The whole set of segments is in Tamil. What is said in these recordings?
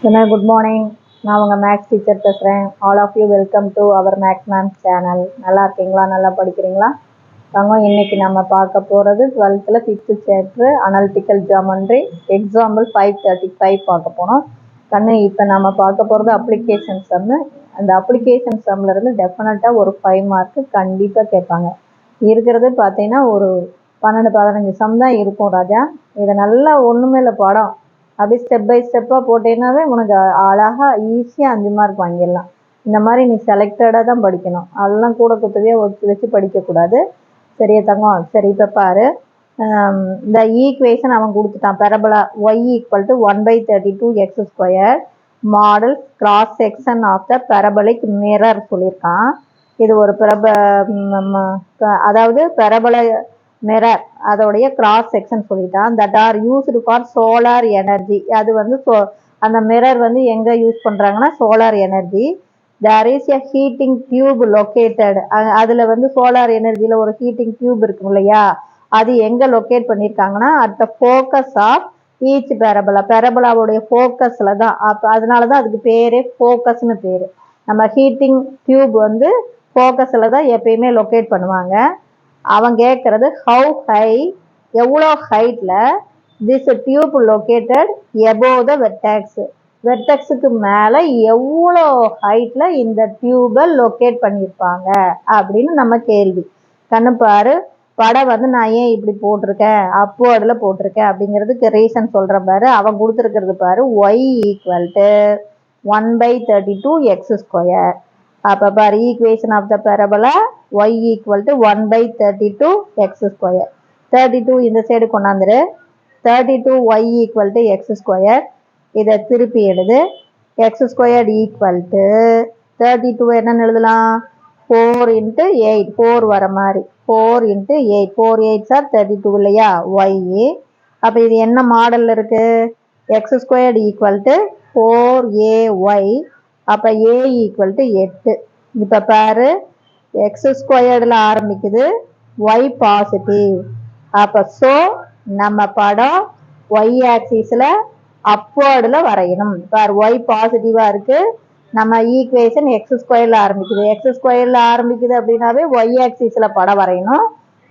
Good morning. நான் உங்கள் மேக்ஸ் டீச்சர் பேசுகிறேன். All of you welcome to our maths ma'am channel. நல்லா இருக்கீங்களா? நல்லா படிக்கிறீங்களா? இன்னைக்கு நம்ம பார்க்க போகிறது 12th 5th chapter analytical geometry example 535 பார்க்க போனோம். இப்போ நம்ம பார்க்க போகிறது அப்ளிகேஷன் சம்மு. அந்த அப்ளிகேஷன் சம்மில் டெஃபினட்டாக ஒரு 5 மார்க்கு கண்டிப்பாக கேட்பாங்க. இருக்கிறது பார்த்தீங்கன்னா ஒரு 12-15 சம் தான் இருக்கும் ராஜா. இதை நல்லா ஒன்றுமே இல்லை படம் அப்படியே ஸ்டெப் பை ஸ்டெப்பாக போட்டேன்னாவே உனக்கு அழகாக ஈஸியாக 5 மார்க் வாங்கிடலாம். இந்த மாதிரி நீ செலக்டடாக தான் படிக்கணும். அதெல்லாம் கூட குத்தவே வச்சு படிக்கக்கூடாது. சரியா தங்கம்? சரி, இப்போ பாரு, இந்த ஈக்குவேஷன் அவன் கொடுத்துட்டான். Parabola y = 1/32x² model cross section of the parabolic mirror சொல்லியிருக்கான். இது ஒரு அதாவது பெரபல மிரர் அதோடைய கிராஸ் செக்ஷன் சொல்லிட்டான். That are used for solar energy. அது அந்த மிரர் எங்க யூஸ் பண்றாங்கன்னா solar energy. There is a heating tube located. அதுல சோலார் எனர்ஜியில ஒரு ஹீட்டிங் டியூப் இருக்கும் இல்லையா, அது எங்க லொக்கேட் பண்ணியிருக்காங்கன்னா at the focus of each parabola. பெரபலாவுடைய ஃபோக்கஸ்ல தான். அதனாலதான் அதுக்கு பேரே ஃபோக்கஸ்னு பேரு. நம்ம ஹீட்டிங் டியூப் ஃபோக்கஸ்ல தான் எப்பயுமே லொக்கேட் பண்ணுவாங்க. அவன் கேட்கறது ஹவு ஹை, எவ்வளோ ஹைட்ல this tube located above the vertex. வெர்டெக்ஸுக்கு மேலே எவ்வளோ ஹைட்ல இந்த டியூபை லொக்கேட் பண்ணியிருப்பாங்க அப்படின்னு நம்ம கேள்வி. கண்ணு பாரு, படம் நான் ஏன் இப்படி போட்டிருக்கேன், அப்போர்டில் போட்டிருக்கேன் அப்படிங்கிறதுக்கு ரீசன் சொல்கிறேன் பாரு. அவன் கொடுத்துருக்கிறது பாரு, y = 1/32x². அப்போ பாரு, equation of the parabola y = 1/32x². 32 இந்த சைடு கொண்டாந்துரு. 32y = x². இதை திருப்பி எழுது. x² = 32 என்னன்னு எழுதலாம்? 4 × 8, 4 வர மாதிரி 4 × 8, 4 8s are 32 இல்லையா? y. அப்போ இது என்ன மாடல்ல இருக்கு? x² = 4ay. அப்போ a = 8. இப்போ பாரு, x² ஆரம்பிக்குது, y பாசிட்டிவ். அப்போ ஸோ நம்ம படம் y ஆக்சிஸில் அப்வர்டில் வரையணும். பார், y பாசிட்டிவாக இருக்கு. நம்ம ஈக்குவேஷன் x² ஆரம்பிக்குது. x² ஆரம்பிக்குது அப்படின்னாவே y ஆக்சிஸில் படம் வரையணும்.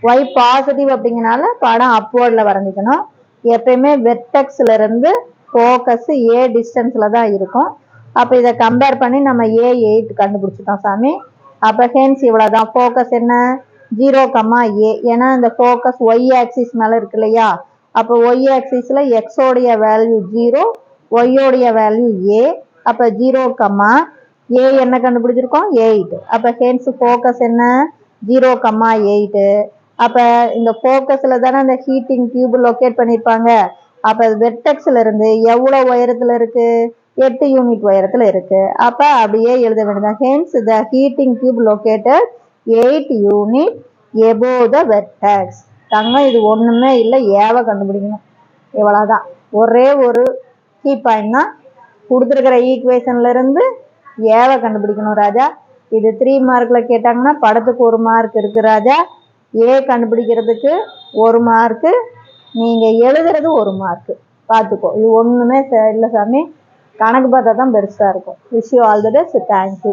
y பாசிட்டிவ் அப்படிங்கனால படம் அப்வர்டில் வரைஞ்சிக்கணும். எப்பயுமே வெர்டெக்ஸ்ல இருந்து ஃபோக்கஸ் a டிஸ்டன்ஸ்ல தான் இருக்கும். அப்போ இதை கம்பேர் பண்ணி நம்ம a8 கண்டுபிடிச்சிட்டோம் சாமி. அப்போ ஹென்ஸ் இவ்வளோதான். ஃபோக்கஸ் என்ன? 0,a. ஏன்னா இந்த ஃபோக்கஸ் y ஆக்சிஸ் மேலே இருக்கு இல்லையா? அப்போ y ஆக்சிஸில் எக்ஸோடைய வேல்யூ 0, ஒய்யோடைய வேல்யூ a. அப்போ 0,a என்ன கண்டுபிடிச்சிருக்கோம்? 8. அப்போ ஹென்ஸ் ஃபோக்கஸ் என்ன? 0,8. அப்போ இந்த ஃபோக்கஸில் தானே இந்த ஹீட்டிங் டியூப் லொக்கேட் பண்ணியிருப்பாங்க. அப்போ வெர்டெக்ஸ்ல இருந்து எவ்வளோ உயரத்தில் இருக்கு? 8 யூனிட் உயரத்தில் இருக்கு. அப்போ அப்படியே எழுத வேண்டியதான். Hence the heating tube located 8 unit above the vertex. தங்கம், இது ஒன்றுமே இல்லை, ஏவை கண்டுபிடிக்கணும். இவ்வளோதான். ஒரே ஒரு கீ பாயிண்ட் தான். கொடுத்துருக்கிற ஈக்குவேஷன்ல இருந்து ஏவை கண்டுபிடிக்கணும் ராஜா. இது 3 மார்க்கில் கேட்டாங்கன்னா படத்துக்கு 1 மார்க் இருக்கு ராஜா. ஏ கண்டுபிடிக்கிறதுக்கு 1 மார்க்கு, நீங்கள் எழுதுறது 1 மார்க்கு. பார்த்துக்கோ, இது ஒன்றுமே இல்லை சாமி. கணக்கு பார்த்தா தான் பெருசாக இருக்கும். Wish you all the best. Thank you.